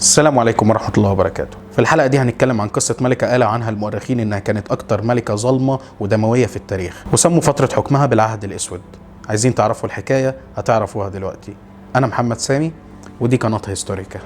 السلام عليكم ورحمة الله وبركاته. في الحلقة دي هنتكلم عن قصة ملكة قال عنها المؤرخين إنها كانت أكتر ملكة ظالمة ودموية في التاريخ، وسموا فترة حكمها بالعهد الأسود. عايزين تعرفوا الحكاية؟ هتعرفوها دلوقتي. أنا محمد سامي ودي قناة هيستوريكا.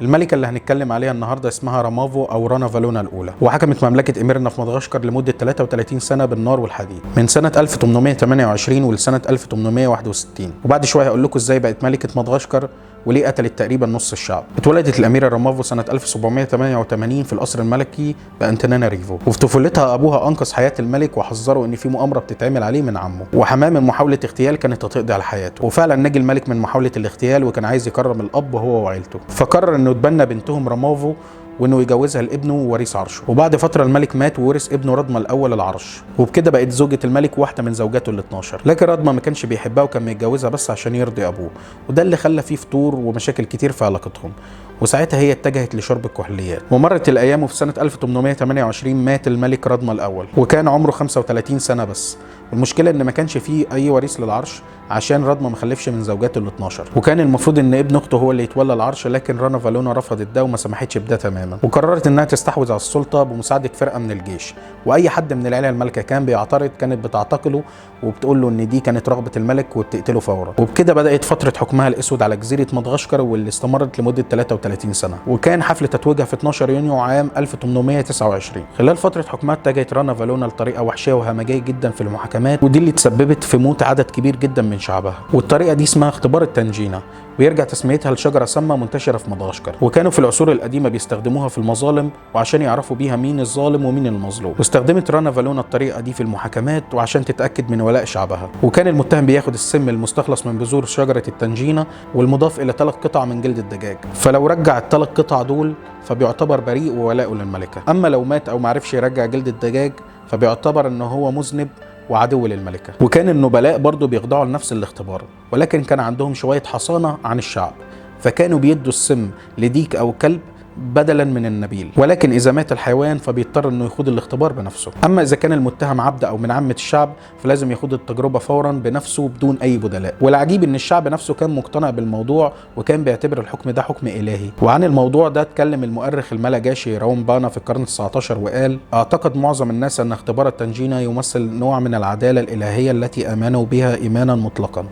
الملكة اللي هنتكلم عليها النهاردة اسمها رامافو أو رانا فالونا الأولى، وحكمت مملكة إميرنا في مدغشقر لمدة 33 سنة بالنار والحديد، من سنة 1828 ولسنة 1861. وبعد شوية هقول لكم إزاي بقت ملكة مدغشقر وليه قتلت تقريبا نص الشعب. اتولدت الأميرة رامافو سنة 1788 في القصر الملكي بأنتاناناريفو، وفي طفولتها أبوها أنقذ حياة الملك وحذره إن في مؤامرة بتتعمل عليه من عمه، وحماه من محاولة اغتيال كانت هتقضي على حياته. وفعلا نجي الملك من محاولة الاغتيال، وكان عايز يكرم الأب هو وعيلته، فقرر إنه يتبنى بنتهم رامافو وانه يجوزها لابنه ووريث عرشه. وبعد فتره الملك مات وورث ابنه رضمه الاول العرش، وبكده بقت زوجة الملك واحده من زوجاته ال12. لكن رضمه ما كانش بيحبها وكان متجوزها بس عشان يرضي ابوه، وده اللي خلى فيه فتور ومشاكل كتير في علاقتهم. وساعتها هي اتجهت لشرب الكحوليات. ومرت الايام وفي سنه 1828 مات الملك رضمه الاول وكان عمره 35 سنه بس. والمشكله ان ما كانش فيه اي وريث للعرش عشان رضمه ما خلفش من زوجاته ال12، وكان المفروض ان ابن اخته هو اللي يتولى العرش، لكن رانا فالونا رفضت ده وما سمحتش بده تماما، وقررت انها تستحوذ على السلطه بمساعده فرقه من الجيش. واي حد من العيله المالكه كان بيعترض كانت بتعتقله وبتقول له ان دي كانت رغبه الملك وبتقتله فورا. وبكده بدات فتره حكمها الاسود على جزيره مدغشقر واللي استمرت لمده 33 سنه، وكان حفل تتويجها في 12 يونيو عام 1829. خلال فتره حكمها اتجهت رانا فالونا لطريقه وحشيه وهمجيه جدا في المحاكمات، ودي اللي تسببت في موت عدد كبير جدا من شعبها. والطريقه دي اسمها اختبار التنجينه، ويرجع تسميتها لشجره سامه منتشره في مدغشقر، وكانوا في العصور القديمه بيستخدموها في المظالم وعشان يعرفوا بيها مين الظالم ومين المظلوم. واستخدمت رانا فالونا الطريقه دي في المحاكمات وعشان تتاكد من ولاء شعبها. وكان المتهم بياخد السم المستخلص من بذور شجره التنجينه والمضاف الى 3 قطع من جلد الدجاج، فلو رجع ال3 قطع دول فبيعتبر بريء وولاؤه للملكه. اما لو مات او معرفش يرجع جلد الدجاج فبيعتبر انه هو مذنب وعدو للملكة. وكان النبلاء برضو بيخضعوا لنفس الاختبار، ولكن كان عندهم شوية حصانة عن الشعب، فكانوا بيدوا السم لديك أو كلب بدلا من النبيل، ولكن إذا مات الحيوان فبيضطر إنه يخوض الاختبار بنفسه. أما إذا كان المتهم عبد أو من عامة الشعب فلازم يخوض التجربة فورا بنفسه بدون أي بدلاء. والعجيب إن الشعب نفسه كان مقتنع بالموضوع وكان بيعتبر الحكم ده حكم إلهي. وعن الموضوع ده اتكلم المؤرخ الملاجاشي راون بانا في القرن ال19 وقال: اعتقد معظم الناس أن اختبار التنجينة يمثل نوع من العدالة الإلهية التي آمنوا بها إيمانا مطلقا،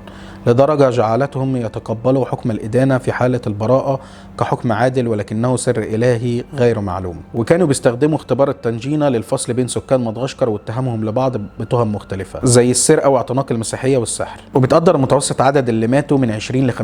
لدرجة جعلتهم يتقبلوا حكم الإدانة في حالة البراءة كحكم عادل ولكنه سر إلهي غير معلوم. وكانوا بيستخدموا اختبار التنجينة للفصل بين سكان مدغشقر واتهامهم لبعض بتهم مختلفة زي السرقة واعتناق المسيحية والسحر. وبتقدر متوسط عدد اللي ماتوا من 20 ل 50%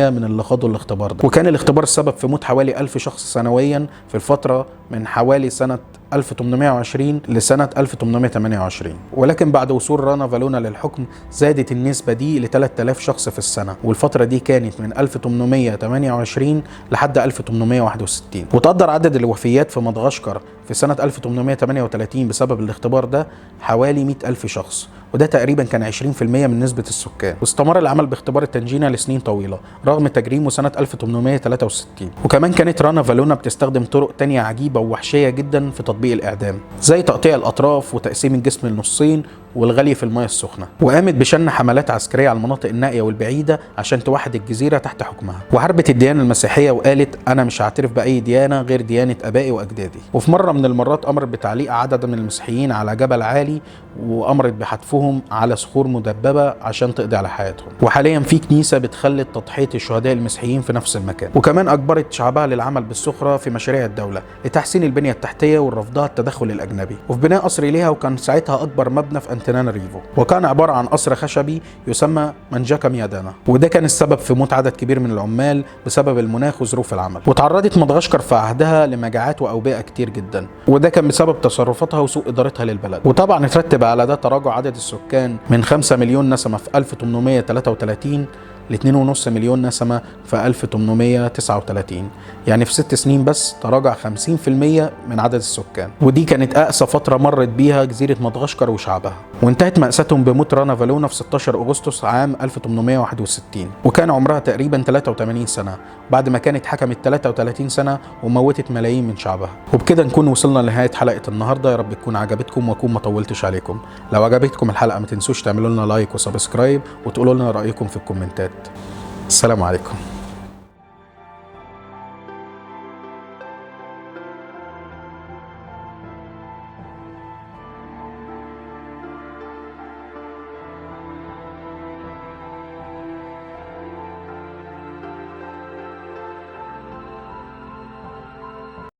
من اللي خاضوا الاختبار ده. وكان الاختبار السبب في موت حوالي 1000 شخص سنويا في الفترة من حوالي سنة 1820 لسنة 1828. ولكن بعد وصول رانا فالونا للحكم زادت النسبة دي ل 3000 شخص في السنة، والفترة دي كانت من 1828 لحد 1861. وتقدر عدد الوفيات في مدغشقر في سنة 1838 بسبب الاختبار ده حوالي 100,000 شخص، وده تقريبا كان 20% من نسبة السكان. واستمر العمل باختبار التنجينة لسنين طويلة رغم تجريمه سنة 1863. وكمان كانت رانا فالونا بتستخدم طرق تانية عجيبة ووحشية جدا في تطبيق الإعدام، زي تقطيع الأطراف وتقسيم الجسم لنصين والغلي في المياه السخنة. وقامت بشن حملات عسكرية على المناطق النائية والبعيدة عشان توحد الجزيرة تحت حكمها. وحاربت الديانة المسيحية وقالت: أنا مش هعترف بأي ديانة غير ديانة آبائي وأجدادي. وفي مرة من المرات أمرت بتعليق عدد من المسيحيين على جبل عالي، وأمرت بحتفهم على صخور مدببة عشان تقضي على حياتهم. وحاليا في كنيسة بتخلد تضحية الشهداء المسيحيين في نفس المكان. وكمان أجبرت شعبها للعمل بالسخرة في مشاريع الدولة لتحسين البنية التحتية ورفضها التدخل الأجنبي، وفي بناء قصر ليها، وكان ساعتها أكبر مبنى في أنتاناناريفو، وكان عبارة عن قصر خشبي يسمى منجاكا ميادانا. وده كان السبب في موت عدد كبير من العمال بسبب المناخ وظروف العمل. وتعرضت مدغشقر في عهدها لمجاعات وأوبئة كتير جدا، وده كان بسبب تصرفاتها وسوء إدارتها للبلد. وطبعا اترتب على ده تراجع عدد السكان من 5 مليون نسمة في 1833 ل 2.5 مليون نسمة في 1839. يعني في 6 سنين بس تراجع 50% من عدد السكان، ودي كانت أقصى فترة مرت بيها جزيرة مدغشقر وشعبها. وانتهت مأساتهم بموت رانا فالونا في 16 أغسطس عام 1861، وكان عمرها تقريبا 83 سنة بعد ما كانت حكمت 33 سنة وموتت ملايين من شعبها. وبكده نكون وصلنا لنهاية حلقة النهاردة، يا رب تكون عجبتكم واكون ما طولتش عليكم. لو عجبتكم الحلقة ما تنسوش تعملوا لنا لايك وسبسكرايب وتقولوا لنا رأيكم في الكومنتات. السلام عليكم.